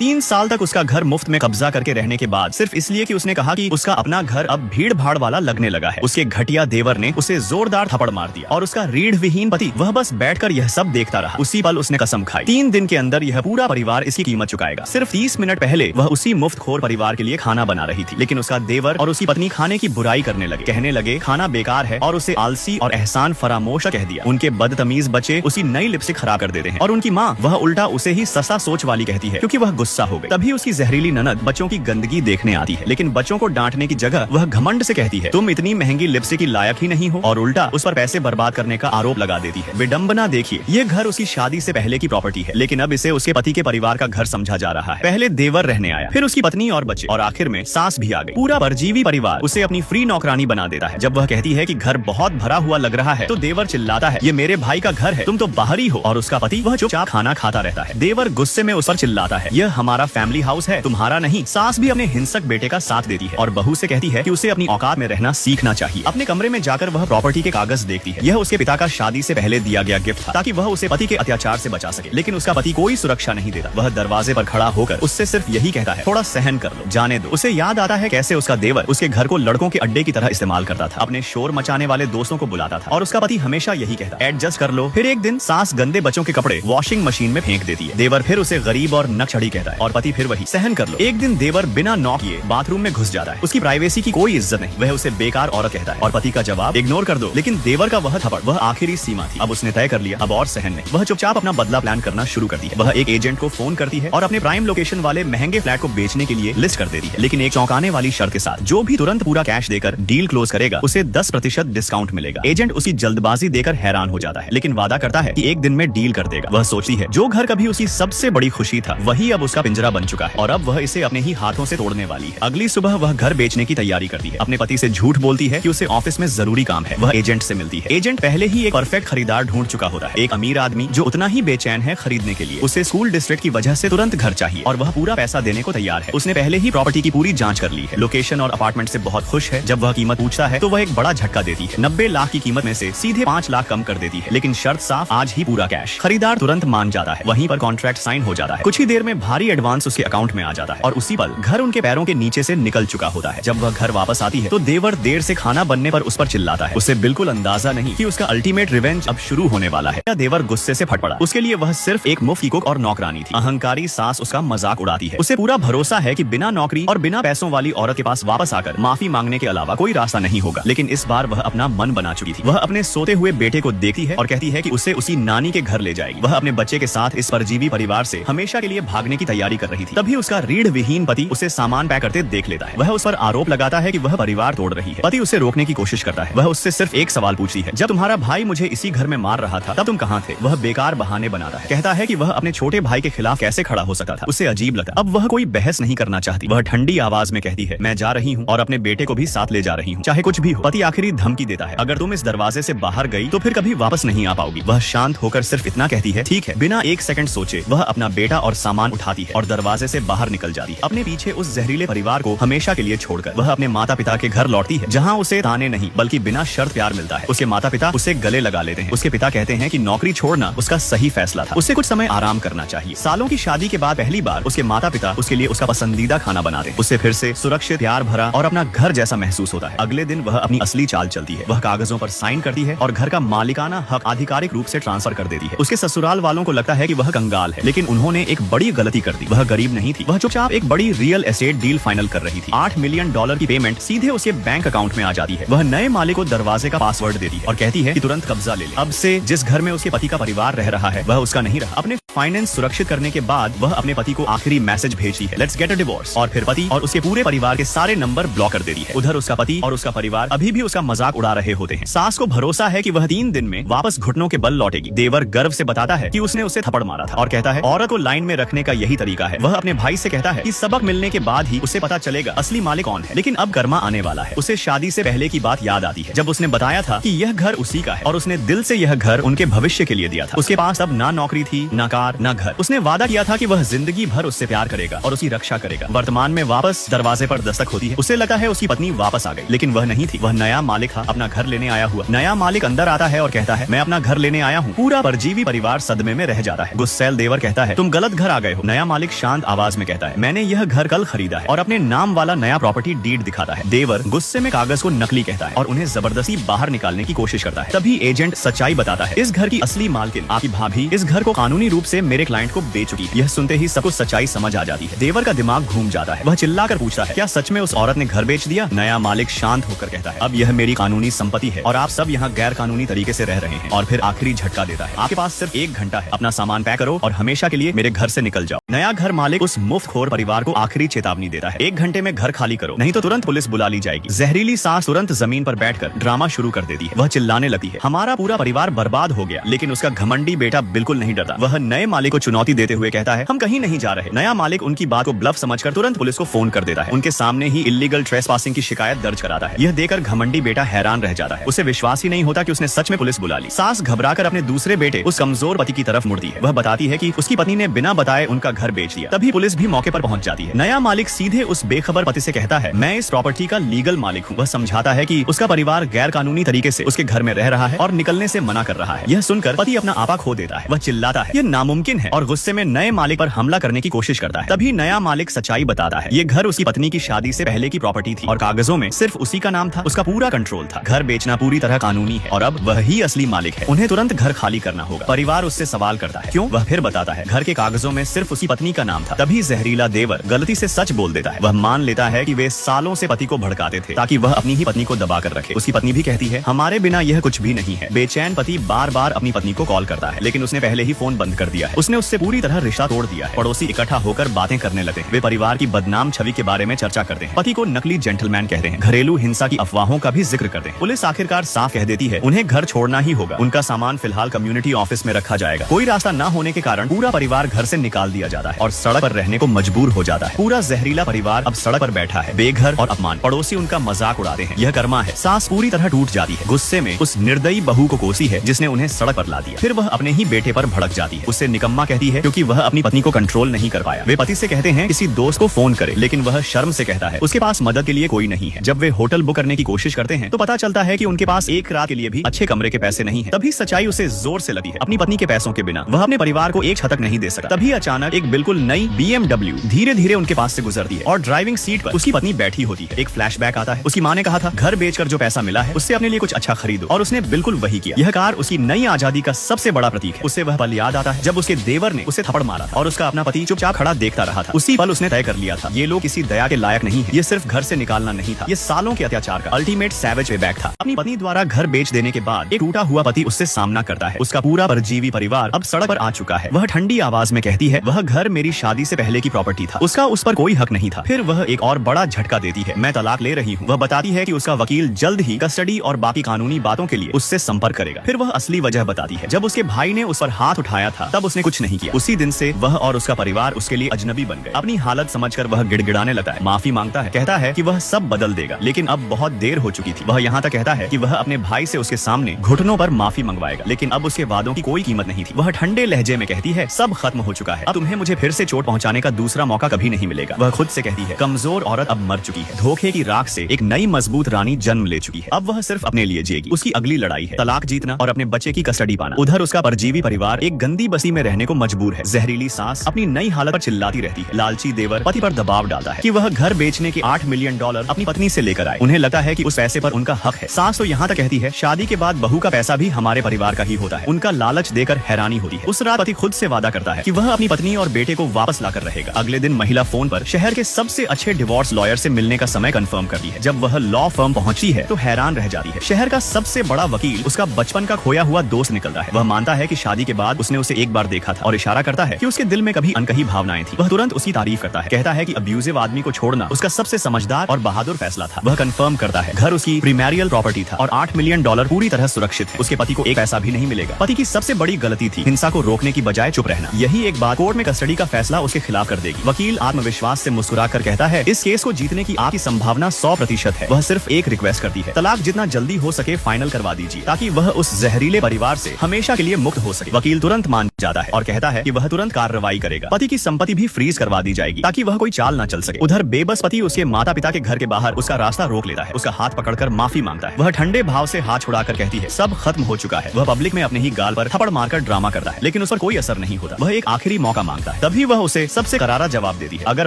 3 साल तक उसका घर मुफ्त में कब्जा करके रहने के बाद सिर्फ इसलिए कि उसने कहा कि उसका अपना घर अब भीड़ भाड़ वाला लगने लगा है, उसके घटिया देवर ने उसे जोरदार थप्पड़ मार दिया और उसका रीढ़ विहीन पति वह बस बैठकर यह सब देखता रहा। उसी पल उसने कसम खाई 3 दिन के अंदर यह पूरा परिवार इसकी कीमत चुकाएगा। सिर्फ 30 मिनट पहले वह उसी मुफ्तखोर परिवार के लिए खाना बना रही थी, लेकिन उसका देवर और उसकी पत्नी खाने की बुराई करने लगे, कहने लगे खाना बेकार है और उसे आलसी और एहसान फरामोश कह दिया। उनके बदतमीज बच्चे उसी नई लिपस्टिक खराब कर देते हैं और उनकी माँ वह उल्टा उसे ही ससा सोच वाली कहती है क्योंकि वह गुस्सा हो गई। तभी उसकी जहरीली ननद बच्चों की गंदगी देखने आती है, लेकिन बच्चों को डांटने की जगह वह घमंड से कहती है तुम इतनी महंगी लिपस्टिक की लायक ही नहीं हो, और उल्टा उस पर पैसे बर्बाद करने का आरोप लगा देती है। विडंबना देखिए, ये घर उसकी शादी से पहले की प्रॉपर्टी है, लेकिन अब इसे उसके पति के परिवार का घर समझा जा रहा है। पहले देवर रहने आया, फिर उसकी पत्नी और बच्चे, और आखिर में सास भी आ गई। पूरा परजीवी परिवार उसे अपनी फ्री नौकरानी बना देता है। जब वह कहती है कि घर बहुत भरा हुआ लग रहा है तो देवर चिल्लाता है ये मेरे भाई का घर है, तुम तो बाहरी हो, और उसका पति वह चुपचाप खाना खाता रहता है। देवर गुस्से में उस पर चिल्लाता है यह हमारा फैमिली हाउस है, तुम्हारा नहीं। सास भी अपने हिंसक बेटे का साथ देती है और बहू से कहती है कि उसे अपनी औकात में रहना सीखना चाहिए। अपने कमरे में जाकर वह प्रॉपर्टी के कागज देखती है। यह उसके पिता का शादी से पहले दिया गया गिफ्ट था ताकि वह उसे पति के अत्याचार से बचा सके, लेकिन उसका पति कोई सुरक्षा नहीं देता। वह दरवाजे पर खड़ा होकर उससे सिर्फ यही कहता है थोड़ा सहन कर लो, जाने दो। उसे याद आता है कैसे उसका देवर उसके घर को लड़कों के अड्डे की तरह इस्तेमाल करता था, अपने शोर मचाने वाले दोस्तों को बुलाता था और उसका पति हमेशा यही कहता एडजस्ट कर लो। फिर एक दिन सास गंदे बच्चों के कपड़े वॉशिंग मशीन में फेंक देती है। देवर फिर उसे गरीब और नकचढ़ी कहता है और पति फिर वही सहन कर लो। एक दिन देवर बिना नॉक किए बाथरूम में घुस जाता है, उसकी प्राइवेसी की कोई इज्जत नहीं, वह उसे बेकार औरत कहता है और पति का जवाब इग्नोर कर दो। लेकिन देवर का वह थप्पड़ वह आखिरी सीमा थी। अब उसने तय कर लिया अब और सहन नहीं। वह चुपचाप अपना बदला प्लान करना शुरू करती है। वह एक एजेंट को फोन करती है और अपने प्राइम लोकेशन वाले महंगे फ्लैट को बेचने के लिए लिस्ट कर देती है, लेकिन एक चौंकाने वाली शर्त के साथ, जो भी तुरंत पूरा कैश देकर डील क्लोज करेगा उसे 10% डिस्काउंट मिलेगा। एजेंट उसकी जल्दबाजी देकर हैरान हो जाता है, लेकिन वादा करता है कि एक दिन में डील कर देगा। वह सोचती है जो घर कभी उसकी सबसे बड़ी खुशी था वही अब उसका पिंजरा बन चुका है और अब वह इसे अपने ही हाथों से तोड़ने वाली है। अगली सुबह वह घर बेचने की तैयारी करती है। अपने पति से झूठ बोलती है कि उसे ऑफिस में जरूरी काम है। वह एजेंट से मिलती है। एजेंट पहले ही एक परफेक्ट खरीदार ढूंढ चुका होता है, एक अमीर आदमी जो उतना ही बेचैन है खरीदने के लिए। उसे स्कूल डिस्ट्रिक्ट की वजह से तुरंत घर चाहिए और वह पूरा पैसा देने को तैयार है। उसने पहले ही प्रॉपर्टी की पूरी जांच कर ली है, लोकेशन और अपार्टमेंट से बहुत खुश है। जब वह कीमत पूछता है तो वह एक बड़ा झटका देती है। 90 लाख की कीमत में से सीधे 5 लाख कम कर देती है, लेकिन शर्त साफ, आज ही पूरा कैश। खरीदार तुरंत मान जाता है। वहीं पर कॉन्ट्रैक्ट साइन हो जाता है। कुछ ही देर में भारी एडवांस उसके अकाउंट में आ जाता है और उसी पल घर उनके पैरों के नीचे से निकल चुका होता है। जब वह घर वापस आती है तो देवर देर से खाना बनने पर उस पर चिल्लाता है। उसे बिल्कुल अंदाजा नहीं कि उसका अल्टीमेट रिवेंज अब शुरू होने वाला है। देवर गुस्से से फट पड़ा। उसके लिए वह सिर्फ एक मुफ्त कुक और नौकरानी थी। अहंकारी सास उसका मजाक उड़ाती है। उसे पूरा भरोसा है कि बिना नौकरी और बिना पैसों वाली औरत के पास वापस आकर माफी मांगने के अलावा कोई रास्ता नहीं होगा, लेकिन इस बार वह अपना मन बना चुकी थी। वह अपने सोते हुए बेटे को देखती है और कहती है कि उसे उसी नानी के घर ले जाएगी। वह अपने बच्चे के साथ इस परजीवी परिवार से हमेशा के लिए भागने की तैयारी कर रही थी। तभी उसका रीढ़ विहीन पति उसे सामान पैक करते देख लेता है। वह उस पर आरोप लगाता है कि वह परिवार तोड़ रही है। पति उसे रोकने की कोशिश करता है। वह उससे सिर्फ एक सवाल पूछती है, जब तुम्हारा भाई मुझे इसी घर में मार रहा था तब तुम कहाँ थे? वह बेकार बहाने बनाता है, कहता है कि वह अपने छोटे भाई के खिलाफ कैसे खड़ा हो सकता था। उसे अजीब लगता। अब वह कोई बहस नहीं करना चाहती। वह ठंडी आवाज में कहती है मैं जा रही हूँ और अपने बेटे को भी साथ ले जा रही हूँ, चाहे कुछ भी हो। पति आखिरी धमकी देता है, अगर तुम इस दरवाजे से बाहर गई तो फिर कभी वापस नहीं आ पाओगी। वह शांत होकर सिर्फ इतना कहती है ठीक है। बिना एक सेकंड सोचे वह अपना बेटा और सामान उठाती है और दरवाजे से बाहर निकल जाती है, अपने पीछे उस जहरीले परिवार को हमेशा के लिए छोड़कर। वह अपने माता पिता के घर लौटती है, जहाँ उसे ताने नहीं बल्कि बिना शर्त प्यार मिलता है। उसके माता पिता उसे गले लगा लेते हैं। उसके पिता कहते हैं कि नौकरी छोड़ना उसका सही फैसला था, उसे कुछ समय आराम करना चाहिए। सालों की शादी के बाद पहली बार उसके माता पिता उसके लिए उसका पसंदीदा खाना बनाते हैं। उसे फिर से सुरक्षित, प्यार भरा और अपना घर जैसा महसूस होता है। अगले दिन वह अपनी असली चाल चलती है। वह कागजों पर साइन करती है और घर का मालिकाना हक आधिकारिक रूप से ट्रांसफर कर देती है। उसके ससुराल वालों को लगता है कि वह कंगाल है, लेकिन उन्होंने एक बड़ी गलती कर दी। वह गरीब नहीं थी, वह चुपचाप एक बड़ी रियल एस्टेट डील फाइनल कर रही थी। $8 मिलियन की पेमेंट सीधे उसके बैंक अकाउंट में आ जाती है। वह नए मालिक को दरवाजे का पासवर्ड देती है और कहती है कि तुरंत कब्जा ले ले। अब से जिस घर में उसके पति का परिवार रह रहा है वह उसका नहीं रहा। अपने फाइनेंस सुरक्षित करने के बाद वह अपने पति को आखिरी मैसेज भेजती है, लेट्स गेट अ डिवोर्स। और फिर पति और उसके पूरे परिवार के सारे नंबर ब्लॉक कर देती है। उधर उसका पति और उसका परिवार अभी भी उसका मजाक उड़ा रहे होते हैं। सास को भरोसा है कि वह 3 दिन में वापस घुटनों के बल लौटेगी। देवर गर्व से बताता है कि उसने उसे थप्पड़ मारा था और कहता है औरत को लाइन में रखने का यही तरीका है। वह अपने भाई से कहता है कि सबक मिलने के बाद ही उसे पता चलेगा असली मालिक कौन है। लेकिन अब कर्मा आने वाला है। उसे शादी से पहले की बात याद आती है, जब उसने बताया था कि यह घर उसी का है और उसने दिल से यह घर उनके भविष्य के लिए दिया था। उसके पास अब ना नौकरी थी, ना कार कार, न घर। उसने वादा किया था कि वह जिंदगी भर उससे प्यार करेगा और उसकी रक्षा करेगा। वर्तमान में वापस दरवाजे पर दस्तक होती है। उसे लगा है उसकी पत्नी वापस आ गई, लेकिन वह नहीं थी। वह नया मालिक था, अपना घर लेने आया हुआ। नया मालिक अंदर आता है और कहता है, मैं अपना घर लेने आया हूँ। पूरा परजीवी परिवार सदमे में रह जाता है। गुस्सैल देवर कहता है, तुम गलत घर आ गए हो। नया मालिक शांत आवाज में कहता है, मैंने यह घर कल खरीदा है, और अपने नाम वाला नया प्रॉपर्टी डीड दिखाता है। देवर गुस्से में कागज को नकली कहता है और उन्हें जबरदस्ती बाहर निकालने की कोशिश करता है। तभी एजेंट सच्चाई बताता है, इस घर की असली मालकिन आपकी भाभी इस घर को कानूनी रूप से मेरे क्लाइंट को बेच चुकी है। यह सुनते ही सबको सच्चाई समझ आ जाती है। देवर का दिमाग घूम जाता है। वह चिल्लाकर पूछता है, क्या सच में उस औरत ने घर बेच दिया? नया मालिक शांत होकर कहता है, अब यह मेरी कानूनी संपत्ति है और आप सब यहाँ गैर कानूनी तरीके से रह रहे हैं। और फिर आखिरी झटका देता है, आपके पास सिर्फ 1 घंटा है, अपना सामान पैक करो और हमेशा के लिए मेरे घर से निकल जाओ। नया घर मालिक उस मुफ्तखोर परिवार को आखिरी चेतावनी देता है, 1 घंटे में घर खाली करो, नहीं तो तुरंत पुलिस बुला ली जाएगी। जहरीली सांस तुरंत जमीन पर बैठकर ड्रामा शुरू कर देती है। वह चिल्लाने लगती है, हमारा पूरा परिवार बर्बाद हो गया। लेकिन उसका घमंडी बेटा बिल्कुल नहीं डरता। वह नए मालिक को चुनौती देते हुए कहता है, हम कहीं नहीं जा रहे। नया मालिक उनकी बात को ब्लफ समझकर तुरंत पुलिस को फोन कर देता है। उनके सामने ही इल्लीगल ट्रेसपासिंग की शिकायत दर्ज कराता है। यह देखकर घमंडी बेटा हैरान रह जाता है। उसे विश्वास ही नहीं होता कि उसने सच में पुलिस बुला ली। सास घबराकर अपने दूसरे बेटे उस कमजोर पति की तरफ मुड़ती है। वह बताती है कि उसकी पत्नी ने बिना बताए उनका घर बेच दिया। तभी पुलिस भी मौके पर पहुंच जाती है। नया मालिक सीधे उस बेखबर पति से कहता है, मैं इस प्रॉपर्टी का लीगल मालिक हूँ। वह समझाता है कि उसका परिवार गैर कानूनी तरीके से उसके घर में रह रहा है और निकलने से मना कर रहा है। यह सुनकर पति अपना आपा खो देता है। वह चिल्लाता है, यह नामुमकिन है, और गुस्से में नए मालिक पर हमला करने की कोशिश करता है। तभी नया मालिक सच्चाई बताता है, ये घर उसकी पत्नी की शादी से पहले की प्रॉपर्टी थी और कागजों में सिर्फ उसी का नाम था। उसका पूरा कंट्रोल था। घर बेचना पूरी तरह कानूनी है और अब वह ही असली मालिक है। उन्हें तुरंत घर खाली करना होगा। परिवार उससे सवाल करता है, क्यों? वह फिर बताता है, घर के कागजों में सिर्फ उसकी पत्नी का नाम था। तभी जहरीला देवर गलती से सच बोल देता है। वह मान लेता है कि वे सालों से पति को भड़काते थे ताकि वह अपनी ही पत्नी को दबा कर रखे। उसकी पत्नी भी कहती है, हमारे बिना यह कुछ भी नहीं है। बेचैन पति बार बार अपनी पत्नी को कॉल करता है, लेकिन उसने पहले ही फोन बंद कर दिया है। उसने उससे पूरी तरह रिश्ता तोड़ दिया है। पड़ोसी इकट्ठा होकर बातें करने लगते हैं। वे परिवार की बदनाम छवि के बारे में चर्चा करते हैं। पति को नकली जेंटलमैन कहते हैं। घरेलू हिंसा की अफवाहों का भी जिक्र करते हैं। पुलिस आखिरकार साफ कह देती है, उन्हें घर छोड़ना ही होगा। उनका सामान फिलहाल कम्युनिटी ऑफिस में रखा जाएगा। कोई रास्ता न होने के कारण पूरा परिवार घर से निकाल दिया जाता है और सड़क पर रहने को मजबूर हो जाता है। पूरा जहरीला परिवार अब सड़क पर बैठा है, बेघर और अपमान। पड़ोसी उनका मजाक उड़ाते हैं। यह कर्मा है। सास पूरी तरह टूट जाती है। गुस्से में उस निर्दयी बहू को कोसी है जिसने उन्हें सड़क पर ला दिया। फिर वह अपने ही बेटे पर भड़क जाती है। उससे निकम्मा कहती है क्योंकि वह अपनी पत्नी को कंट्रोल नहीं कर पाया। वे पति से कहते हैं किसी दोस्त को फोन करे, लेकिन वह शर्म से कहता है उसके पास मदद के लिए कोई नहीं है। जब वे होटल बुक करने की कोशिश करते हैं तो पता चलता है कि उनके पास एक रात के लिए भी अच्छे कमरे के पैसे नहीं है। तभी सच्चाई उसे जोर से लगती है। अपनी पत्नी के पैसों के बिना वह अपने परिवार को एक छतक नहीं दे सकता। तभी अचानक एक बिल्कुल नई BMW धीरे धीरे उनके पास से गुजरती है और ड्राइविंग सीट पर उसकी पत्नी बैठी होती है। एक फ्लैशबैक आता है। उसकी माँ ने कहा था, घर बेचकर जो पैसा मिला है उससे अपने लिए कुछ अच्छा खरीदो, और उसने बिल्कुल वही किया। यह कार उसकी नई आजादी का सबसे बड़ा प्रतीक है। उसे वह पल याद आता है जब उसके देवर ने उसे थप्पड़ मारा और उसका अपना पति चुपचाप खड़ा देखता रहा था। उसी पल उसने तय कर लिया था, ये लोग किसी दया के लायक नहीं है। ये सिर्फ घर से निकालना नहीं था, ये सालों के अत्याचार का अल्टीमेट सैवेज पेबैक था। अपनी पत्नी द्वारा घर बेच देने के बाद एक टूटा हुआ पति उससे सामना करता है। उसका पूरा परजीवी परिवार अब सड़क पर आ चुका है। वह ठंडी आवाज में कहती है, वह घर मेरी शादी से पहले की प्रॉपर्टी था, उसका उस पर कोई हक नहीं था। फिर वह एक और बड़ा झटका देती है, मैं तलाक ले रही हूँ। वह बताती है कि उसका वकील जल्द ही कस्टडी और बाकी कानूनी बातों के लिए उससे संपर्क करेगा। फिर वह असली वजह बताती है, जब उसके भाई ने उस पर हाथ उठाया था तब उसने कुछ नहीं किया। उसी दिन से वह और उसका परिवार उसके लिए अजनबी बन गए। अपनी हालत समझकर वह गिड़गिड़ाने लगता है, माफी मांगता है, कहता है कि वह सब बदल देगा, लेकिन अब बहुत देर हो चुकी थी। वह यहाँ तक कहता है कि वह अपने भाई से उसके सामने घुटनों पर माफी मंगवाएगा, लेकिन अब उसके वादों की कोई कीमत नहीं थी। वह ठंडे लहजे में कहती है, सब खत्म हो चुका है, अब तुम्हें मुझे फिर से चोट पहुंचाने का दूसरा मौका कभी नहीं मिलेगा। वह खुद से कहती है, कमजोर औरत अब मर चुकी है, धोखे की राख से एक नई मजबूत रानी जन्म ले चुकी है। अब वह सिर्फ अपने लिए जिएगी। उसकी अगली लड़ाई है तलाक जीतना और अपने बच्चे की कस्टडी पाना। उधर उसका परजीवी परिवार एक गंदी बस्ती में रहने को मजबूर है। जहरीली सांस अपनी नई हालत पर चिल्लाती रहती है। लालची देवर पति पर दबाव डालता है कि वह घर बेचने के $8 मिलियन अपनी पत्नी से लेकर आए। उन्हें लगता है कि उस पैसे पर उनका हक है। सास तो यहाँ तक कहती है, शादी के बाद बहू का पैसा भी हमारे परिवार का ही होता है। उनका लालच देकर हैरानी होती है। उस रात पति खुद से वादा करता है कि वह अपनी पत्नी और बेटे को वापस लाकर रहेगा। अगले दिन महिला फोन पर शहर के सबसे अच्छे डिवोर्स लॉयर से मिलने का समय कंफर्म करती है। जब वह लॉ फर्म पहुंचती है तो हैरान रह जाती है। शहर का सबसे बड़ा वकील उसका बचपन का खोया हुआ दोस्त निकलता है। वह मानता है कि शादी के बाद उसने उसे एक बार देखा था और इशारा करता है कि उसके दिल में कभी अनकही भावनाएं थी। वह तुरंत उसकी तारीफ करता है, कहता है कि अब्यूजिव आदमी को छोड़ना उसका सबसे समझदार और बहादुर फैसला था। वह कंफर्म करता है घर उसकी प्रीमैरियल प्रॉपर्टी था और $8 मिलियन पूरी तरह सुरक्षित है। उसके पति को एक पैसा भी नहीं मिलेगा। पति की सबसे बड़ी गलती थी हिंसा को रोकने की बजाय चुप रहना। यही एक बात कोर्ट में कस्टडी का फैसला उसके खिलाफ कर देगी। वकील आत्मविश्वास से मुस्कुराकर कहता है, इस केस को जीतने की आपकी संभावना 100% है। वह सिर्फ एक रिक्वेस्ट करती है, तलाक जितना जल्दी हो सके फाइनल करवा दीजिए ताकि वह उस जहरीले परिवार से हमेशा के लिए मुक्त हो सके। वकील तुरंत मान जाता है। जाता है और कहता है कि वह तुरंत कार्रवाई करेगा। पति की संपत्ति भी फ्रीज करवा दी जाएगी ताकि वह कोई चाल न चल सके। उधर बेबस पति उसके माता पिता के घर के बाहर उसका रास्ता रोक लेता है, उसका हाथ पकड़कर माफी मांगता है। वह ठंडे भाव से हाथ छुड़ाकर कहती है सब खत्म हो चुका है। वह पब्लिक में अपने ही गाल पर थप्पड़ मारकर ड्रामा करता है, लेकिन उस पर कोई असर नहीं होता। वह एक आखिरी मौका मांगता है, तभी वह उसे सबसे करारा जवाब देती है, अगर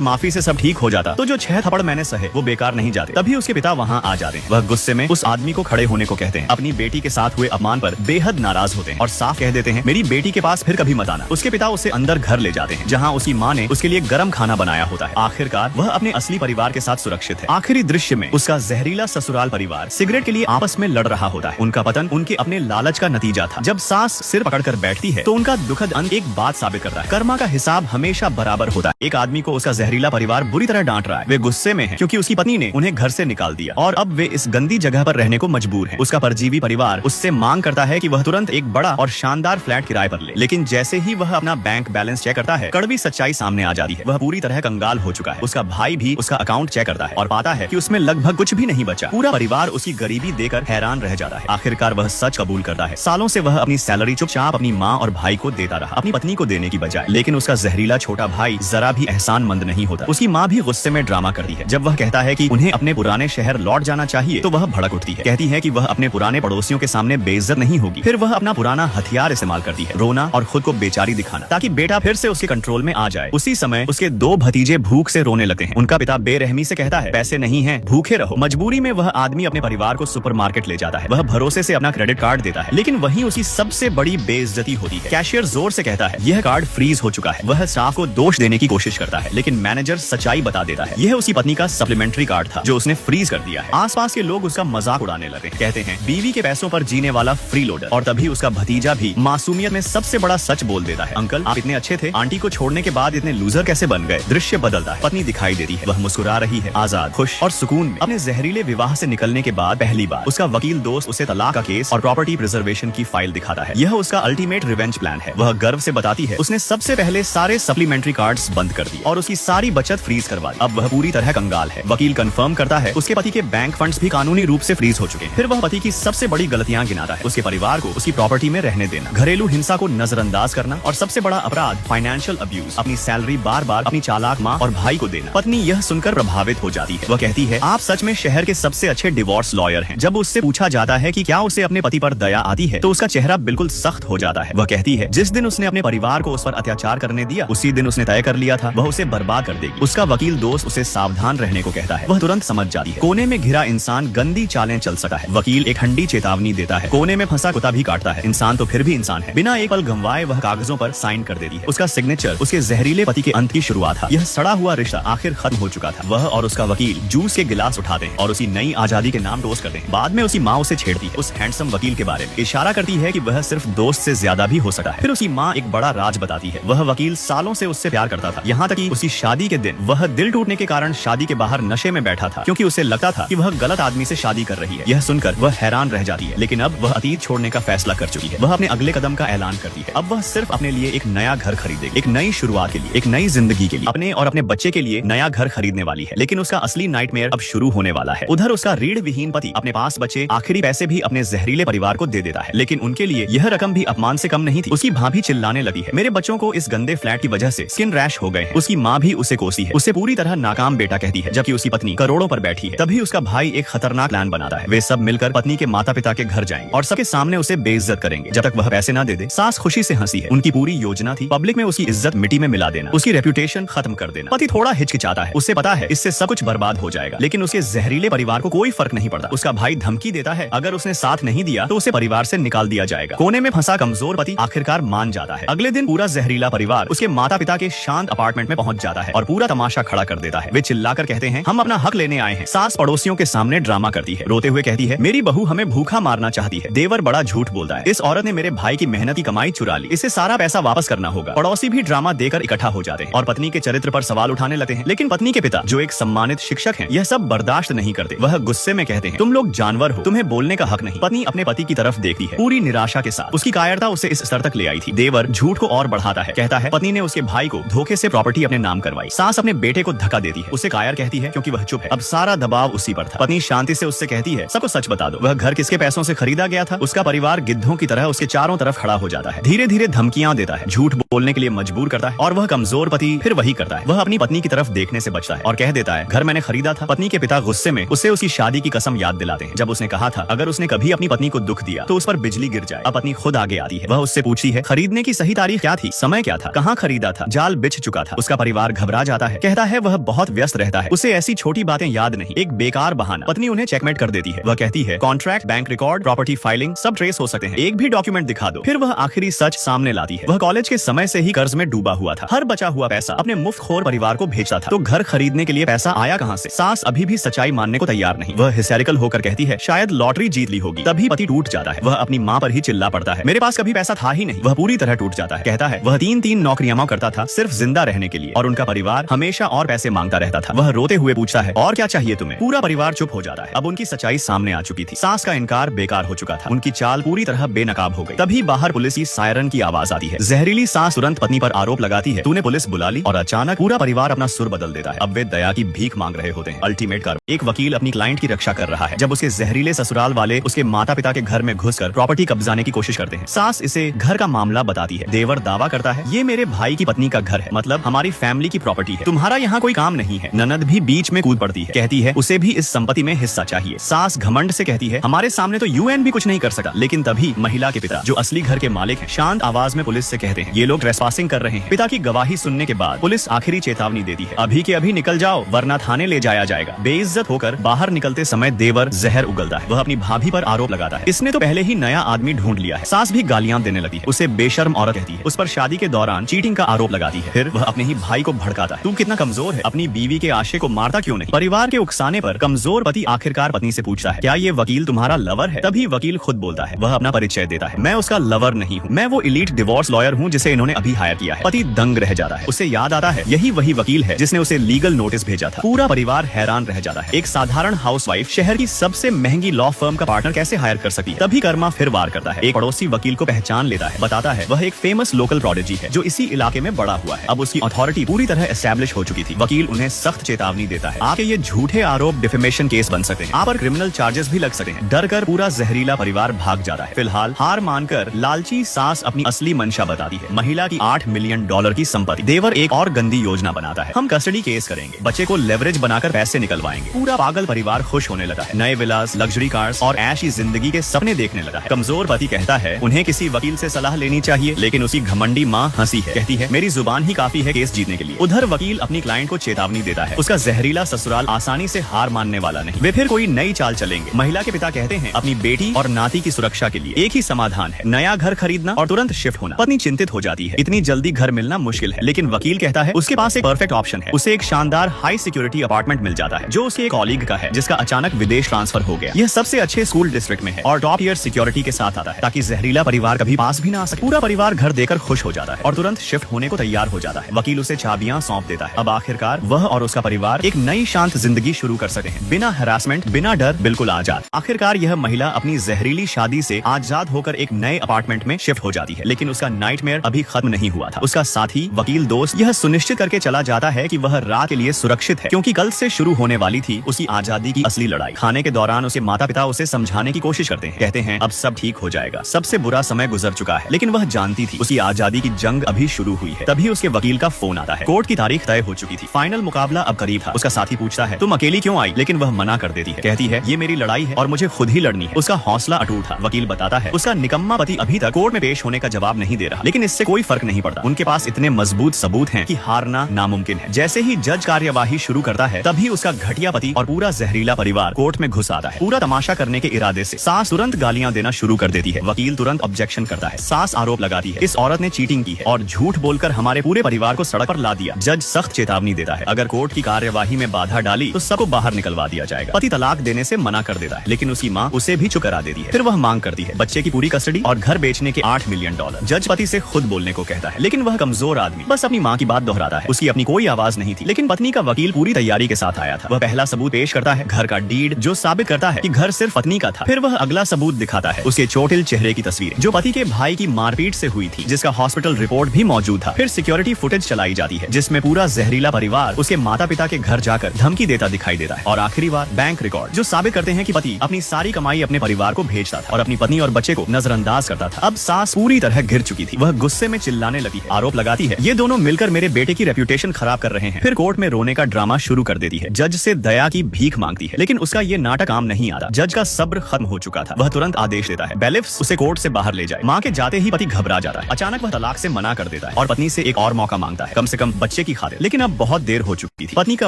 माफी से सब ठीक हो जाता तो जो 6 थप्पड़ मैंने सहे वो बेकार नहीं जाते। तभी उसके पिता वहाँ आ जाते हैं। वह गुस्से में उस आदमी को खड़े होने को कहते हैं, अपनी बेटी के साथ हुए अपमान पर बेहद नाराज होते हैं और साफ कह देते हैं मेरी बेटी के पास फिर कभी मत आना। उसके पिता उसे अंदर घर ले जाते हैं जहाँ उसकी माँ ने उसके लिए गर्म खाना बनाया होता है। आखिरकार वह अपने असली परिवार के साथ सुरक्षित है। आखिरी दृश्य में उसका जहरीला ससुराल परिवार सिगरेट के लिए आपस में लड़ रहा होता है। उनका पतन उनके अपने लालच का नतीजा था। जब सास सिर पकड़कर बैठती है तो उनका दुखद अंत एक बात साबित करता है, कर्मा का हिसाब हमेशा बराबर होता है। एक आदमी को उसका जहरीला परिवार बुरी तरह डांट रहा है। वे गुस्से में हैं क्योंकि उसकी पत्नी ने उन्हें घर से निकाल दिया और अब वे इस गंदी जगह पर रहने को मजबूर हैं। उसका परजीवी परिवार उससे मांग करता है कि वह तुरंत एक बड़ा और शानदार फ्लैट किराए पर ले, लेकिन जैसे ही वह अपना बैंक बैलेंस चेक करता है कड़वी सच्चाई सामने आ जाती है। वह पूरी तरह कंगाल हो चुका है। उसका भाई भी उसका अकाउंट चेक करता है और पाता है कि उसमें लगभग कुछ भी नहीं बचा। पूरा परिवार उसकी गरीबी देकर हैरान रह जाता है। आखिरकार वह सच कबूल करता है। सालों से वह अपनी सैलरी चुपचाप अपनी माँ और भाई को देता रहा, अपनी पत्नी को देने की बजाय, लेकिन उसका जहरीला छोटा भाई जरा भी एहसानमंद नहीं होता। उसकी माँ भी गुस्से में ड्रामा करती है। जब वह कहता है कि उन्हें अपने पुराने शहर लौट जाना चाहिए तो वह भड़क उठती है, कहती है कि वह अपने पुराने पड़ोसियों के सामने बेइज्जत नहीं होगी। फिर वह अपना पुराना हथियार इस्तेमाल करती है, रोना और खुद को बेचारी दिखाना, ताकि बेटा फिर से उसके कंट्रोल में आ जाए। उसी समय उसके 2 भतीजे भूख से रोने लगते हैं। उनका पिता बेरहमी से कहता है पैसे नहीं है, भूखे रहो। मजबूरी में वह आदमी अपने परिवार को सुपरमार्केट ले जाता है। वह भरोसे से अपना क्रेडिट कार्ड देता है, लेकिन वहीं उसकी सबसे बड़ी बेइज्जती होती है। कैशियर जोर से कहता है यह कार्ड फ्रीज हो चुका है। वह स्टाफ को दोष देने की कोशिश करता है, लेकिन मैनेजर सच्चाई बता देता है यह उसकी पत्नी का सप्लीमेंट्री कार्ड था जो उसने फ्रीज कर दिया है। आसपास के लोग उसका मजाक उड़ाने लगे, कहते हैं बीवी के पैसों पर जीने वाला फ्री लोडर। और तभी उसका भतीजा भी मासूमियत में सबसे बड़ा सच बोल देता है, अंकल आप इतने अच्छे थे, आंटी को छोड़ने के बाद इतने लूजर कैसे बन गए। दृश्य बदलता है, पत्नी दिखाई देती है, वह मुस्कुरा रही है, आजाद, खुश और सुकून में। अपने जहरीले विवाह से निकलने के बाद पहली बार उसका वकील दोस्त उसे तलाक का केस और प्रॉपर्टी प्रिजर्वेशन की फाइल दिखाता है। यह उसका अल्टीमेट रिवेंज प्लान है। वह गर्व से बताती है उसने सबसे पहले सारे सप्लीमेंट्री कार्ड्स बंद कर दिए और उसकी सारी बचत फ्रीज करवा दी। अब वह पूरी तरह कंगाल है। वकील कंफर्म करता है उसके पति के बैंक फंड्स भी कानूनी रूप से फ्रीज हो चुके हैं। फिर वह पति की सबसे बड़ी गलतियां गिनाता है, उसके परिवार को उसकी प्रॉपर्टी में रहने देना, घरेलू हिंसा को नजरअंदाज करना और सबसे बड़ा अपराध फाइनेंशियल अब्यूज, अपनी सैलरी बार बार अपनी चालाक माँ और भाई को देना। पत्नी यह सुनकर प्रभावित हो जाती है। वह कहती है आप सच में शहर के सबसे अच्छे डिवोर्स लॉयर हैं। जब उससे पूछा जाता है कि क्या उसे अपने पति पर दया आती है तो उसका चेहरा बिल्कुल सख्त हो जाता है। वह कहती है जिस दिन उसने अपने परिवार को उस पर अत्याचार करने दिया उसी दिन उसने तय कर लिया था वह उसे बर्बाद कर देगी। उसका वकील दोस्त उसे सावधान रहने को कहता है। वह तुरंत समझ जाती है कोने में घिरा इंसान गंदी चालें चल सकता है। वकील एक ठंडी चेतावनी देता है, कोने में फंसा कुत्ता भी काटता है, इंसान तो फिर भी इंसान है। बिना एक पल गंवाए वह कागजों पर साइन कर देती है। उसका सिग्नेचर उसके जहरीले पति के अंत की शुरुआत था। यह सड़ा हुआ रिश्ता आखिर खत्म हो चुका था। वह और उसका वकील जूस के गिलास उठाते हैं और उसी नई आजादी के नाम टोस्ट करते हैं। बाद में उसकी माँ उसे छेड़ती है, उस हैंडसम वकील के बारे में इशारा करती है कि वह सिर्फ दोस्त से ज्यादा भी हो सकता है। फिर उसकी माँ एक बड़ा राज बताती है, वह वकील सालों से उससे प्यार करता था, यहाँ तक कि उसकी शादी के दिन वह दिल टूटने के कारण शादी के बाहर नशे में बैठा था क्योंकि उसे लगता था कि वह गलत आदमी से शादी कर रही है। यह सुनकर वह हैरान रह जाती है, लेकिन अब वह अतीत छोड़ने का फैसला कर चुकी है। वह अपने अगले कदम का ऐलान करती है। अब वह सिर्फ अपने लिए एक नया घर खरीदेगी, एक नई शुरुआत के लिए, एक नई जिंदगी के लिए, अपने और अपने बच्चे के लिए नया घर खरीदने वाली है। लेकिन उसका असली नाइटमेयर अब शुरू होने वाला है। उधर उसका रीढ़ विहीन पति अपने पास बचे आखिरी पैसे भी अपने जहरीले परिवार को दे देता है, लेकिन उनके लिए यह रकम भी अपमान से कम नहीं थी। उसकी भाभी चिल्लाने लगी है, मेरे बच्चों को इस गंदे फ्लैट की वजह से स्किन रैश हो गए हैं। उसकी माँ भी उसे कोसी है, उसे पूरी तरह नाकाम बेटा कहती है, जबकि उसकी पत्नी करोड़ों पर बैठी है। तभी उसका भाई एक खतरनाक प्लान बनाता है। वे सब मिलकर पत्नी के माता पिता के घर जाएंगे और सबके सामने उसे बेइज्जत करेंगे जब तक वह पैसे न दे दे। सास खुशी से हंसी है। उनकी पूरी योजना थी पब्लिक में उसकी इज्जत मिट्टी में मिला देना, उसकी रेपुटेशन खत्म कर देना। पति थोड़ा हिचकिचाता है, उसे पता है इससे सब कुछ बर्बाद हो जाएगा, लेकिन उसके जहरीले परिवार को कोई फर्क नहीं पड़ता। उसका भाई धमकी देता है अगर उसने साथ नहीं दिया तो उसे परिवार से निकाल दिया जाएगा। कोने में फंसा कमजोर पति आखिरकार मान जाता है। अगले दिन पूरा जहरीला परिवार उसके माता पिता के शांत अपार्टमेंट में पहुंच जाता है और पूरा तमाशा खड़ा कर देता है। वे चिल्लाकर कहते हैं हम अपना हक लेने आए हैं। सास पड़ोसियों के सामने ड्रामा करती है, रोते हुए कहती है मेरी बहू हमें भूखा मारना चाहती है। देवर बड़ा झूठ बोलता है, इस औरत ने मेरे भाई की मेहनत की कमाई चुरा ली, इसे सारा पैसा वापस करना होगा। पड़ोसी भी ड्रामा देकर इकट्ठा हो जाते हैं और पत्नी के चरित्र पर सवाल उठाने लगते हैं, लेकिन पत्नी के पिता जो एक सम्मानित शिक्षक हैं, यह सब बर्दाश्त नहीं करते। वह गुस्से में कहते हैं तुम लोग जानवर हो, तुम्हें बोलने का हक नहीं। पत्नी अपने पति की तरफ देखती है पूरी निराशा के साथ। उसकी कायरता उसे इस स्तर तक ले आई थी। देवर झूठ को और बढ़ाता है, कहता है पत्नी ने उसके भाई को धोखे से प्रॉपर्टी अपने नाम करवाई। सास अपने बेटे को धक्का देती है, उसे कायर कहती है क्योंकि वह चुप है। अब सारा दबाव उसी पर था। पत्नी शांति से उससे कहती है सबको सच बता दो, वह घर किसके पैसों से खरीदा गया था। उसका परिवार गिद्धों की तरह उसके चारों तरफ खड़ा हो जाता है। धीरे धीरे धमकियां देता है, झूठ बोलने के लिए मजबूर करता है और वह कमजोर पति फिर वही करता है। वह अपनी पत्नी की तरफ देखने से बचता है और कह देता है, घर मैंने खरीदा था। पत्नी के पिता गुस्से में उसे उसकी शादी की कसम याद दिलाते हैं, जब उसने कहा था अगर उसने कभी अपनी पत्नी को दुख दिया तो उस पर बिजली गिर जाए। अब पत्नी खुद आगे आती है। वह उससे पूछती है, खरीदने की सही तारीख क्या थी, समय क्या था, कहाँ खरीदा था। जाल बिछ चुका था। उसका परिवार घबरा जाता है, कहता है वह बहुत व्यस्त रहता है, उसे ऐसी छोटी बातें याद नहीं, एक बेकार बहाना। पत्नी उन्हें चेकमेट कर देती है। वह कहती है, contract, bank record, property filing सब ट्रेस हो सकते हैं, एक भी डॉक्यूमेंट दिखा दो। फिर वह आखिरी सच सामने लाती है। वह कॉलेज के समय से ही कर्ज में डूबा हुआ था, हर बचा हुआ पैसा अपने मुफ्तखोर परिवार को भेजता था, तो घर खरीदने के लिए पैसा आया कहां से। सास अभी भी सच्चाई मानने को तैयार नहीं। वह हिस्टेरिकल होकर कहती है, शायद लॉटरी जीत ली होगी। तभी पति टूट जाता है। वह अपनी माँ पर ही चिल्ला पड़ता है, मेरे पास कभी पैसा था ही नहीं। वह पूरी तरह टूट जाता है। कहता है वह तीन नौकरियां करता था सिर्फ जिंदा रहने के लिए और उनका परिवार हमेशा और पैसे मांगता रहता था। वह रोते हुए पूछता है, और क्या चाहिए तुम्हें। पूरा परिवार चुप हो जाता है। अब उनकी सच्चाई सामने आ चुकी थी। सास का इनकार बेकार हो चुका था। उनकी चाल पूरी तरह बेनकाब हो गई। तभी बाहर पुलिस की सायरन की आवाज आती है। जहरीली सास तुरंत पत्नी पर आरोप लगाती है, तूने पुलिस बुला ली। और अचानक पूरा परिवार अपना सुर बदल देता है। अब वे दया की भीख मांग रहे होते हैं। अल्टीमेट कर एक वकील अपनी क्लाइंट की रक्षा कर रहा है जब उसके जहरीले ससुराल वाले उसके माता पिता के घर में घुसकर प्रॉपर्टी कब्जाने की कोशिश करते हैं। सास इसे घर का मामला बताती है। देवर दावा करता है, ये मेरे भाई की पत्नी का घर है, मतलब हमारी फैमिली की प्रॉपर्टी है, तुम्हारा यहाँ कोई काम नहीं है। ननद भी बीच में कूद पड़ती है, कहती है उसे भी इस संपत्ति में हिस्सा चाहिए। सास घमंड से कहती है, हमारे सामने तो यूएन भी कुछ नहीं कर सकता। लेकिन तभी महिला के पिता, जो असली घर के मालिक हैं, शांत आवाज में पुलिस से कहते हैं, ये लोग ट्रेसपासिंग कर रहे हैं। पिता की गवाही सुनने के बाद पुलिस आखिरी चेतावनी देती है, अभी के अभी निकल जाओ वरना थाने ले जाया जाएगा। बेइज्जत होकर बाहर निकलते समय देवर जहर उगलता है। वह अपनी भाभी पर आरोप लगाता है, इसने तो पहले ही नया आदमी ढूंढ लिया है। सास भी गालियां देने लगती है, उसे बेशर्म औरत कहती है, उस पर शादी के दौरान चीटिंग का आरोप लगाती है। फिर वह अपने ही भाई को भड़काता है, तू कितना कमजोर है, अपनी बीवी के आशे को मारता क्यों नहीं। परिवार के उकसाने पर कमजोर पति आखिरकार पत्नी से पूछता है, क्या ये वकील तुम्हारा लवर है। तभी वकील खुद बोलता है, वह अपना परिचय देता है, मैं उसका लवर नहीं हूँ, मैं वो इलीट डिवोर्स लॉयर हूँ जिसे इन्होंने अभी हायर किया है। पति दंग रह जाता है। उसे याद आता है यही वही वकील है जिसने उसे लीगल नोटिस भेजा था। पूरा परिवार हैरान रह जाता है। एक साधारण हाउसवाइफ शहर की सबसे महंगी लॉ फर्म का पार्टनर कैसे हायर कर सकती है। तभी कर्मा फिर वार करता है। एक पड़ोसी वकील को पहचान लेता है, बताता है वह एक फेमस लोकल प्रोडिजी है जो इसी इलाके में बड़ा हुआ है। अब उसकी अथॉरिटी पूरी तरह एस्टैब्लिश हो चुकी थी। वकील उन्हें सख्त चेतावनी देता है, आपके ये झूठे आरोप डिफेमेशन केस बन सकते हैं, आप पर क्रिमिनल चार्जेस भी लग सकते हैं। डर कर पूरा जहरीला परिवार भाग जाता है। फिलहाल हार मानकर लालची सास अपनी असली मंशा बताती है, महिला की $8 मिलियन की संपत्ति। देवर एक और गंदी योजना बनाता है, हम कस्टडी केस करेंगे, बच्चे को लेवरेज बनाकर पैसे निकलवाएंगे। पूरा पागल परिवार खुश होने लगा है। नए विलास, लग्जरी कार्स और ऐशी जिंदगी के सपने देखने लगा है। कमजोर पति कहता है उन्हें किसी वकील से सलाह लेनी चाहिए, लेकिन उसकी घमंडी माँ हंसी है, कहती है मेरी जुबान ही काफी है केस जीतने के लिए। उधर वकील अपनी क्लाइंट को चेतावनी देता है, उसका जहरीला ससुराल आसानी से हार मानने वाला नहीं, वे फिर कोई नई चाल चलेंगे। महिला के पिता कहते हैं अपनी बेटी और नाती की सुरक्षा के लिए एक ही समाधान है, नया घर खरीदना और तुरंत शिफ्ट होना। पत्नी चिंतित हो जाती है, इतनी जल्दी घर मिलना मुश्किल है, लेकिन वकील कहता है उसके पास एक परफेक्ट ऑप्शन है। उसे एक शानदार हाई सिक्योरिटी अपार्टमेंट मिल जाता है जो उसके एक कॉलीग का है, जिसका अचानक विदेश ट्रांसफर हो गया। यह सबसे अच्छे स्कूल डिस्ट्रिक्ट में है और टॉप ईयर सिक्योरिटी के साथ आता है, ताकि जहरीला परिवार कभी पास भी ना आ सके। पूरा परिवार घर देकर खुश हो जाता है और तुरंत शिफ्ट होने को तैयार हो जाता है। वकील उसे चाबियां सौंप देता है। अब आखिरकार वह और उसका परिवार एक नई शांत जिंदगी शुरू कर सकते हैं, बिना हरासमेंट, बिना डर, बिल्कुल आजाद। आखिरकार यह महिला अपनी जहरीली शादी से आजाद होकर एक नए अपार्टमेंट में शिफ्ट हो जाती है, लेकिन उसका नाइटमेयर अभी खत्म नहीं हुआ था। उसका साथी वकील दोस्त यह सुनिश्चित करके चला जाता है कि वह रात के लिए सुरक्षित है, क्योंकि कल से शुरू होने वाली थी उसकी आजादी की असली लड़ाई। खाने के दौरान उसके माता पिता उसे समझाने की कोशिश करते हैं, कहते हैं अब सब ठीक हो जाएगा, सबसे बुरा समय गुजर चुका है, लेकिन वह जानती थी उसकी आजादी की जंग अभी शुरू हुई है। तभी उसके वकील का फोन आता है। कोर्ट की तारीख तय हो चुकी थी, फाइनल मुकाबला अब करीब था। उसका साथी पूछता है तुम अकेली क्यों आई, लेकिन वह मना कर देती है, कहती है ये मेरी लड़ाई है और मुझे खुद ही लड़नी है। उसका हौसला अटूट था। वकील बताता है उसका निकम्मा पति अभी तक कोर्ट में पेश होने का जवाब नहीं दे रहा, लेकिन इससे कोई फर्क नहीं पड़ता, उनके पास इतने मजबूत सबूत हैं कि हारना नामुमकिन है। जैसे ही जज कार्यवाही शुरू करता है, तभी उसका घटिया पति और पूरा जहरीला परिवार कोर्ट में घुस आता है। पूरा तमाशा करने के इरादे से सास तुरंत गालियां देना शुरू कर देती है। वकील तुरंत ऑब्जेक्शन करता है। सास आरोप लगाती है इस औरत ने चीटिंग की है और झूठ बोलकर हमारे पूरे परिवार को सड़क पर ला दिया। जज सख्त चेतावनी देता है, अगर कोर्ट की कार्यवाही में बाधा डाली तो सबको बाहर निकलवा दिया जाएगा। पति तलाक देने से मना कर देता है, लेकिन उसकी माँ उसे भी चुप करा देती है। फिर वह मांग करती है बच्चे की पूरी कस्टडी और घर बेचने के $8 मिलियन। जज पति से खुद बोलने को कहता है, लेकिन वह कमजोर आदमी बस अपनी माँ की बात दोहराता है। उसकी अपनी कोई आवाज नहीं थी, लेकिन पत्नी का वकील पूरी तैयारी के साथ आया था। वह पहला सबूत पेश करता है, घर का डीड, जो साबित करता है कि घर सिर्फ पत्नी का था। फिर वह अगला सबूत दिखाता है, उसके चोटिल चेहरे की तस्वीर जो पति के भाई की मारपीट से हुई थी, जिसका हॉस्पिटल रिपोर्ट भी मौजूद था। फिर सिक्योरिटी फुटेज चलाई जाती है, जिसमें पूरा जहरीला परिवार उसके माता पिता के घर जाकर धमकी देता दिखाई देता है। और आखिरी बार बैंक रिकॉर्ड, जो साबित करते हैं कि पति अपनी सारी कमाई अपने परिवार को भेजता था और अपनी पत्नी और बच्चे को नजरअंदाज करता था। अब सास पूरी तरह गिर चुकी थी। वह गुस्से में चिल्लाने लगी है, आरोप लगाती है ये दोनों मिलकर मेरे बेटे की रेप्यूटेशन खराब कर रहे हैं। फिर कोर्ट में रोने का ड्रामा शुरू कर देती है, जज से दया की भीख मांगती है, लेकिन उसका ये नाटक काम नहीं आता। जज का सब्र खत्म हो चुका था। वह तुरंत आदेश देता है बेलिफ्स उसे कोर्ट से बाहर ले जाए। माँ के जाते ही पति घबरा जाता है। अचानक वह तलाक से मना कर देता है और पत्नी से एक और मौका मांगता है, कम से कम बच्चे की खातिर। लेकिन अब बहुत देर हो चुकी थी। पत्नी का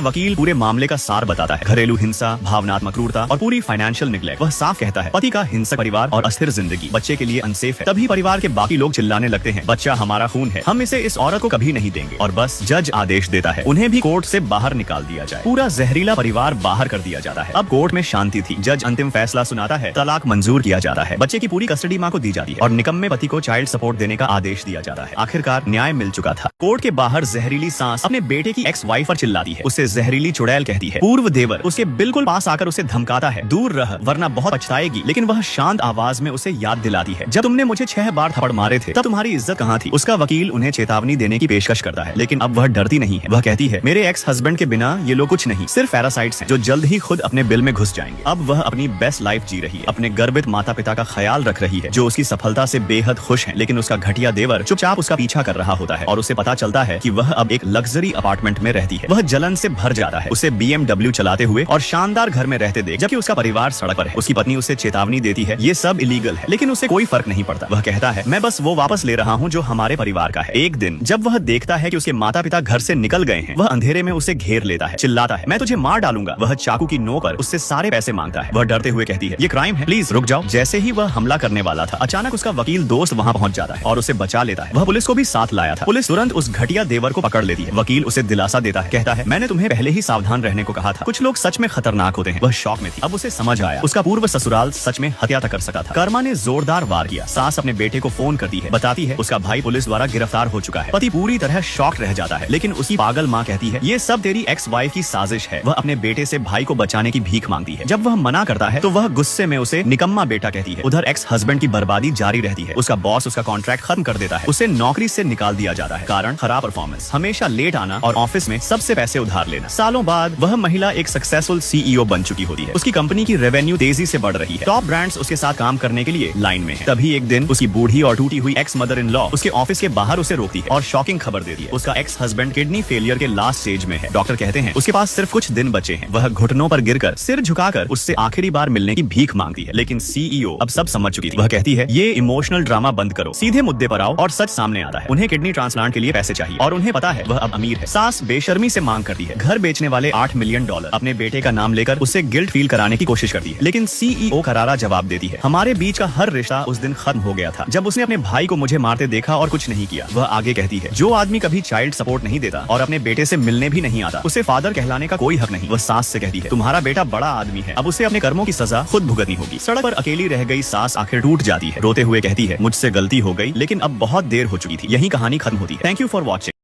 वकील पूरे मामले का सार बताता है, घरेलू हिंसा, भावनात्मक क्रूरता और पूरी फाइनेंशियल निग्लेक्ट। वह साफ कहता है पति का हिंसक परिवार और अस्थिर जिंदगी बच्चे के लिए अनसेफ है। तभी परिवार के बाकी लोग चिल्लाने लगते हैं बच्चा हमारा खून है, हम इसे इस औरत को कभी नहीं देंगे। और बस जज आदेश देता है उन्हें भी कोर्ट से बाहर निकाल दिया जाए। पूरा जहरीला परिवार बाहर कर दिया जाता है। अब कोर्ट में शांति थी। जज अंतिम फैसला सुनाता है, तलाक मंजूर किया जाता है, बच्चे की पूरी कस्टडी माँ को दी जाती है और निकम्मे पति को चाइल्ड सपोर्ट देने का आदेश दिया जाता है। आखिरकार न्याय मिल चुका था। कोर्ट के बाहर जहरीली सांस अपने बेटे की एक्स वाइफ पर चिल्लाती है, उसे जहरीली चुड़ैल कहती है। पूर्व देवर उसके बिल्कुल पास आकर उसे धमकाता है, दूर रह वरना बहुत पछताएगी। लेकिन वह शांत आवाज में उसे याद दिलाती है, जब तुमने मुझे 6 बार थप्पड़ मारे थे तब तुम्हारी इज्जत कहाँ थी। उसका वकील उन्हें चेतावनी देने की पेशकश करता है, लेकिन अब वह डरती नहीं है। वह कहती है मेरे एक्स हस्बैंड के बिना ये लोग कुछ नहीं, सिर्फ पैरासाइट्स हैं जो जल्द ही खुद अपने बिल में घुस जाएंगे। अब वह अपनी बेस्ट लाइफ जी रही है, अपने गर्भित माता पिता का ख्याल रख रही है जो उसकी सफलता से बेहद खुश हैं। लेकिन उसका घटिया देवर चुपचाप उसका पीछा कर रहा होता है और उसे पता चलता है कि वह अब एक लग्जरी अपार्टमेंट में रहती है। वह जलन से भर जाता है उसे BMW चलाते हुए और शानदार घर में रहते देख, जबकि उसका परिवार सड़क पर है। उसकी पत्नी उसे चेतावनी देती है ये सब इलीगल है, लेकिन उसे कोई फर्क नहीं पड़ता। वह कहता है मैं बस वो वापस ले रहा हूँ जो हमारे परिवार का है। एक दिन जब वह देखता है कि उसके माता पिता घर से निकल गए हैं, वह अंधेरे में उसे घेर लेता है, चिल्लाता है मैं तुझे मार डालूंगा। वह चाकू की नोक पर उससे सारे पैसे मांगता है। वह डरते हुए कहती है ये क्राइम है, प्लीज रुक जाओ। जैसे ही वह हमला करने वाला था, अचानक उसका वकील दोस्त वहाँ पहुँच जाता है और उसे बचा लेता है। वह पुलिस को भी साथ लाया था। पुलिस तुरंत उस घटिया देवर को पकड़ लेती है। वकील उसे दिलासा देता है, कहता है मैंने तुम्हें पहले ही सावधान रहने को कहा था, कुछ लोग सच में खतरनाक होते हैं। वह शॉक में थी। अब उसे समझ आया उसका पूर्व ससुराल सच में हत्या तक कर सका था। कर्मा ने जोरदार वार किया। सास अपने बेटे को फोन करती है, बताती है उसका भाई पुलिस द्वारा गिरफ्तार हो चुका है। पति पूरी तरह शॉक रह जाता है, लेकिन उसकी पागल माँ कहती है ये सब तेरी एक्स वाइफ की साजिश है। वह अपने बेटे से भाई को बचाने की भीख मांगती है। जब वह मना करता है तो वह गुस्से में उसे निकम्मा बेटा कहती है। उधर एक्स हस्बैंड की बर्बादी जारी रहती है। उसका बॉस उसका कॉन्ट्रैक्ट खत्म कर देता है, उसे नौकरी से निकाल दिया जाता है। कारण खराब परफॉर्मेंस, हमेशा लेट आना और ऑफिस में सबसे पैसे उधार लेना। सालों बाद वह महिला एक सक्सेसफुल CEO बन चुकी होती है। उसकी कंपनी की रेवेन्यू तेजी से बढ़ रही है। टॉप ब्रांड्स उसके साथ काम करने के लिए लाइन में है। तभी एक दिन उसकी बूढ़ी और टूटी हुई एक्स मदर इन लॉ उसके ऑफिस के बाहर उसे रोकती है और शॉकिंग खबर देती है उसका एक्स हस्बैंड किडनी फेलियर के लास्ट स्टेज में है। डॉक्टर कहते हैं उसके पास सिर्फ कुछ दिन बचे हैं। वह घुटनों पर गिरकर सिर झुकाकर उससे आखिरी बार मिलने की भीख मांगती है, लेकिन CEO अब सब समझ चुकी थी। वह कहती है ये इमोशनल ड्रामा बंद करो, सीधे मुद्दे पर आओ। और सच सामने आता है, उन्हें किडनी ट्रांसप्लांट के लिए पैसे चाहिए और उन्हें पता है वह अब अमीर है। सास बेशर्मी से मांग करती है। घर बेचने वाले $8 मिलियन अपने बेटे का नाम लेकर उसे गिल्ट फील कराने की कोशिश करती है, लेकिन CEO करारा जवाब देती है हमारे बीच का हर रिश्ता उस दिन खत्म हो गया था जब उसने अपने भाई को मुझे मारते देखा और कुछ नहीं किया। वह आगे कहती है जो आदमी कभी चाइल्ड सपोर्ट नहीं देता और अपने बेटे से मिलने भी नहीं आता, उसे फादर कहलाने का कोई हक नहीं। वह सास से कहती है तुम्हारा बेटा बड़ा आदमी है, अब उसे अपने कर्मों की सजा खुद भुगतनी होगी। सड़क पर अकेली रह गई सास आखिर टूट जाती है। रोते हुए कहती है मुझसे गलती हो गई, लेकिन अब बहुत देर हो चुकी थी। यही कहानी खत्म होती है। Thank you for watching.